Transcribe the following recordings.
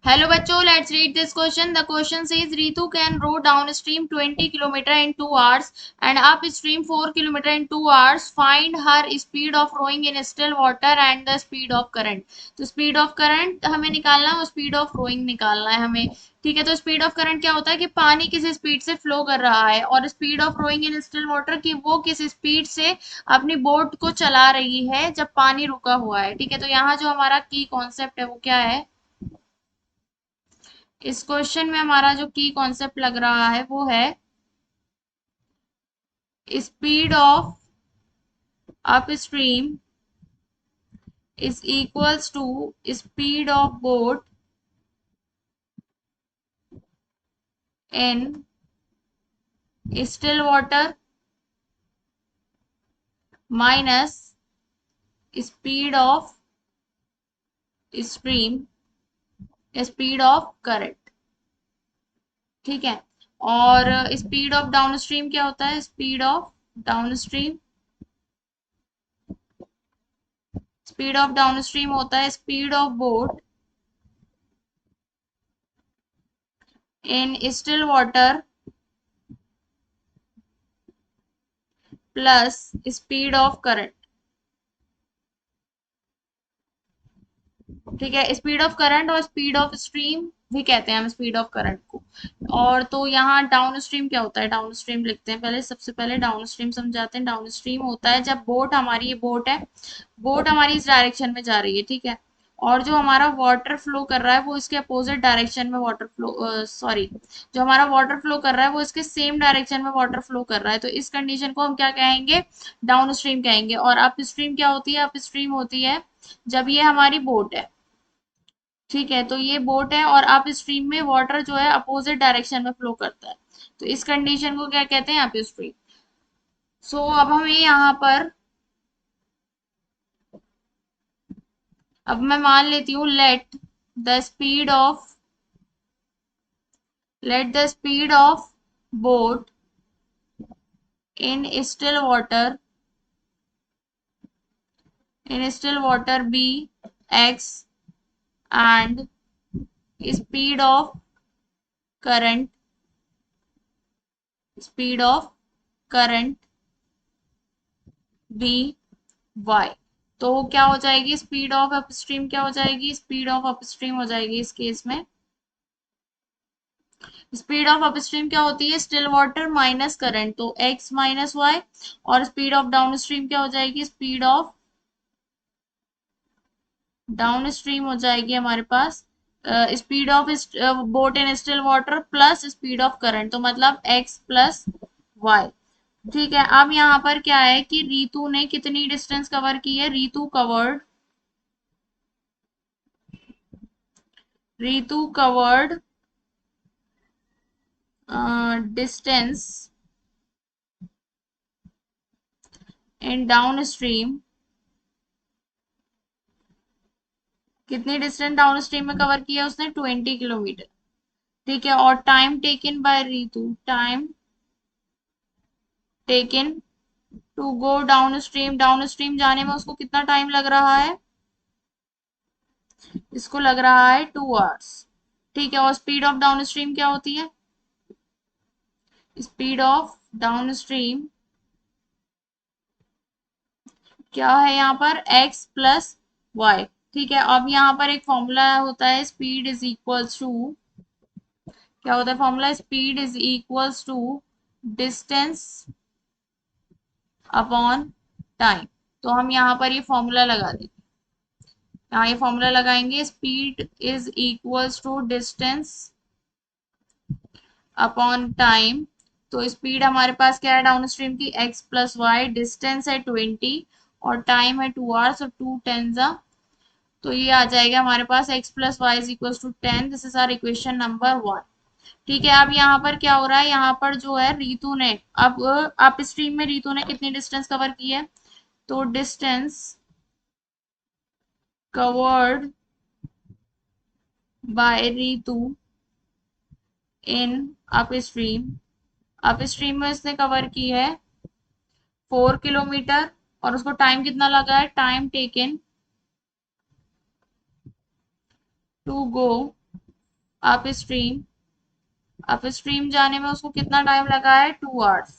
Hello बच्चों, let's read this question. The question says Ritu can row downstream 20 kilometer in 2 hours and upstream 4 kilometer in 2 hours. Find her speed of rowing in still water and the speed of current. तो speed of current हमें निकालना है और speed of rowing निकालना है हमें. ठीक है, तो स्पीड ऑफ करंट क्या होता है कि पानी किस स्पीड से फ्लो कर रहा है, और speed of rowing in still water कि वो किस स्पीड से अपनी बोट को चला रही है जब पानी रुका हुआ है. ठीक है, तो यहाँ जो हमारा की कॉन्सेप्ट है वो क्या है, इस क्वेश्चन में हमारा जो की कॉन्सेप्ट लग रहा है वो है speed of upstream is equals to speed of boat in still water minus speed of stream, speed of current. ठीक है, और स्पीड ऑफ डाउनस्ट्रीम क्या होता है, speed of downstream, speed of downstream होता है speed of boat in still water plus speed of current. ठीक है, स्पीड ऑफ करंट और स्पीड ऑफ स्ट्रीम भी कहते हैं हम स्पीड ऑफ करंट को. और तो यहाँ डाउन स्ट्रीम क्या होता है, डाउन स्ट्रीम लिखते हैं पहले, सबसे पहले डाउन स्ट्रीम समझाते हैं. डाउन स्ट्रीम होता है जब बोट हमारी, ये बोट है, बोट हमारी इस डायरेक्शन में जा रही है. ठीक है, और जो हमारा वाटर फ्लो कर रहा है वो इसके अपोजिट डायरेक्शन में वाटर फ्लो, सॉरी, जो हमारा वाटर फ्लो कर रहा है वो इसके सेम डायरेक्शन में वाटर फ्लो कर रहा है. तो इस कंडीशन को हम क्या कहेंगे, डाउन स्ट्रीम कहेंगे. और अप स्ट्रीम क्या होती है, अप स्ट्रीम होती है जब ये हमारी बोट है. ठीक है, तो ये बोट है और अप स्ट्रीम में वाटर जो है अपोजिट डायरेक्शन में फ्लो करता है. तो इस कंडीशन को क्या कहते हैं, अप स्ट्रीम. सो अब हमें यहाँ पर, अब मैं मान लेती हूँ the speed of let the speed of boat in still water be X and speed of current be Y. तो क्या हो जाएगी, स्पीड ऑफ अपस्ट्रीम क्या हो जाएगी, स्पीड ऑफ अपस्ट्रीम हो जाएगी इस केस में. स्पीड ऑफ अपस्ट्रीम क्या होती है, स्टिल वाटर माइनस करंट, तो x माइनस वाई. और स्पीड ऑफ डाउन स्ट्रीम क्या हो जाएगी, स्पीड ऑफ डाउन स्ट्रीम हो जाएगी हमारे पास speed of boat in still water plus speed of current, तो मतलब x प्लस वाई. ठीक है, अब यहाँ पर क्या है कि रीतू ने कितनी डिस्टेंस कवर की है, Ritu covered distance in downstream, कितनी डिस्टेंस डाउन स्ट्रीम में कवर किया उसने, 20 किलोमीटर. ठीक है, और time taken by Ritu, time taken to go downstream जाने में उसको कितना टाइम लग रहा है, इसको लग रहा है 2 आवर्स. ठीक है, और स्पीड ऑफ डाउन स्ट्रीम क्या होती है, स्पीड ऑफ डाउन स्ट्रीम क्या है यहाँ पर, x प्लस वाई. ठीक है, अब यहाँ पर एक फॉर्मूला होता है, स्पीड इज इक्वल्स टू, क्या होता है formula, speed is equals to distance upon time. तो हम यहाँ पर ये फॉर्मूला लगा देंगे, यहाँ ये फॉर्मूला लगाएंगे, speed is equals to distance upon time. तो स्पीड हमारे पास क्या है डाउन स्ट्रीम की, x प्लस वाई, डिस्टेंस है 20 और टाइम है 2 आवर्स, और 2 टेन, तो ये आ जाएगा हमारे पास x plus Y is equal to 10. This is our equation number 1. ठीक है, अब यहाँ पर क्या हो रहा है, यहाँ पर जो है रीतू ने, अब अप स्ट्रीम में रीतू ने कितनी डिस्टेंस कवर की है, तो distance covered by Ritu in up stream में इसने कवर की है 4 किलोमीटर, और उसको टाइम कितना लगा है, time taken to go upstream, upstream जाने में उसको कितना टाइम लगा है, 2 आवर्स।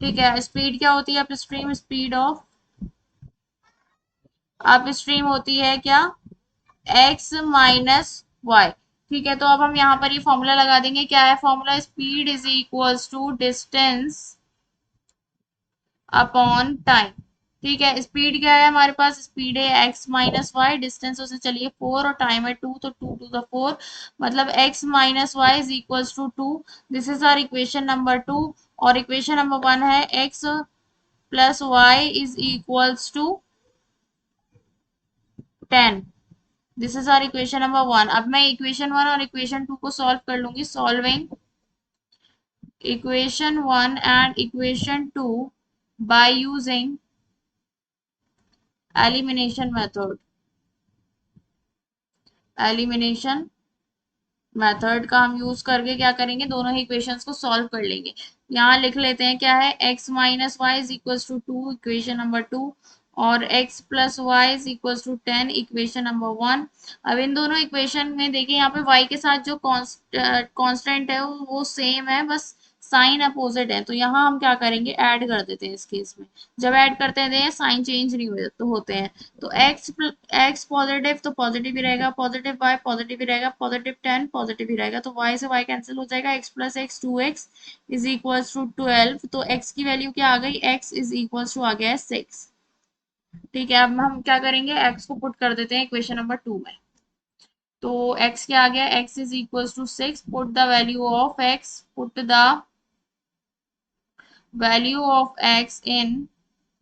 ठीक है, स्पीड क्या होती है up stream, speed of up stream होती है क्या, एक्स माइनस वाई। ठीक है, तो अब हम यहाँ पर ये फॉर्मूला लगा देंगे, क्या है formula, speed is equals to distance upon time. ठीक है, स्पीड क्या है हमारे पास, स्पीड है एक्स माइनस वाई, डिस्टेंस उसे चलिए 4 और टाइम है 2, तो 2 to the 4, मतलब X minus Y is equals to 2। This is our equation number 2। और इक्वेशन नंबर 1 है X plus Y is equals to 10। This is our equation number 1। अब मैं इक्वेशन 1 और इक्वेशन 2 को सॉल्व कर लूंगी, solving equation 1 and equation 2 by using elimination method। Elimination method का हम यूज करके क्या करेंगे, दोनों ही इक्वेशंस को सॉल्व कर लेंगे। यहाँ लिख लेते हैं क्या है, x minus Y is equal to 2, equation number 2, और x plus Y is equal to 10, equation number 1। अब इन दोनों इक्वेशन में देखिए, यहाँ पे y के साथ जो कांस्टेंट है वो सेम है, बस साइन अपोजिट है, तो यहाँ हम क्या करेंगे, ऐड कर देते हैं इस केस में। जब ऐड करते हैं साइन चेंज नहीं हुए तो होते हैं, तो एक्स पॉजिटिव तो पॉजिटिव ही रहेगा, पॉजिटिव वाई पॉजिटिव ही रहेगा, पॉजिटिव 10 पॉजिटिव ही रहेगा, तो वाई से वाई कैंसिल हो जाएगा, X plus X 2x is equal to 12। तो एक्स की वैल्यू क्या आ गई, एक्स इज इक्वल टू आ गया है 6। ठीक है, अब हम क्या करेंगे, एक्स को पुट कर देते हैं इक्वेशन नंबर 2 में। तो एक्स क्या आ गया, X is equal to 6, put the value of X, put the value of X in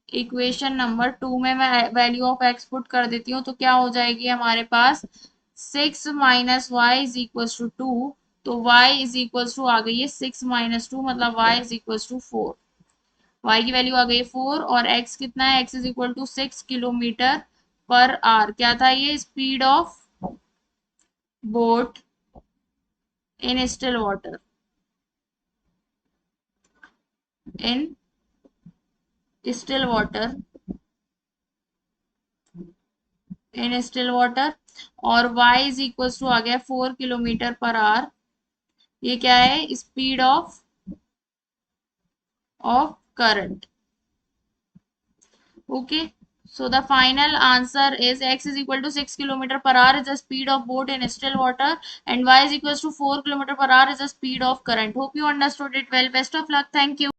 equation number 2 में मैं वैल्यू ऑफ एक्स पुट कर देती हूँ, तो क्या हो जाएगी हमारे पास, 6 minus Y is equal to 2। तो y इज इक्वल टू आ गई है 6 माइनस 2, मतलब y is equal to 4। y की वैल्यू आ गई है 4, और x कितना है, x is equal to 6 kilometre per hour. क्या था ये, speed of boat in still water, in still water, in still water. और y इज इक्वल टू आ गया 4 किलोमीटर पर आवर। ये क्या है, speed of current. Okay, so the final answer is x is equal to 6 kilometer per hour is the speed of boat in still water, and y is equals to 4 kilometer per hour is the speed of current. Hope you understood it well. Best of luck. Thank you.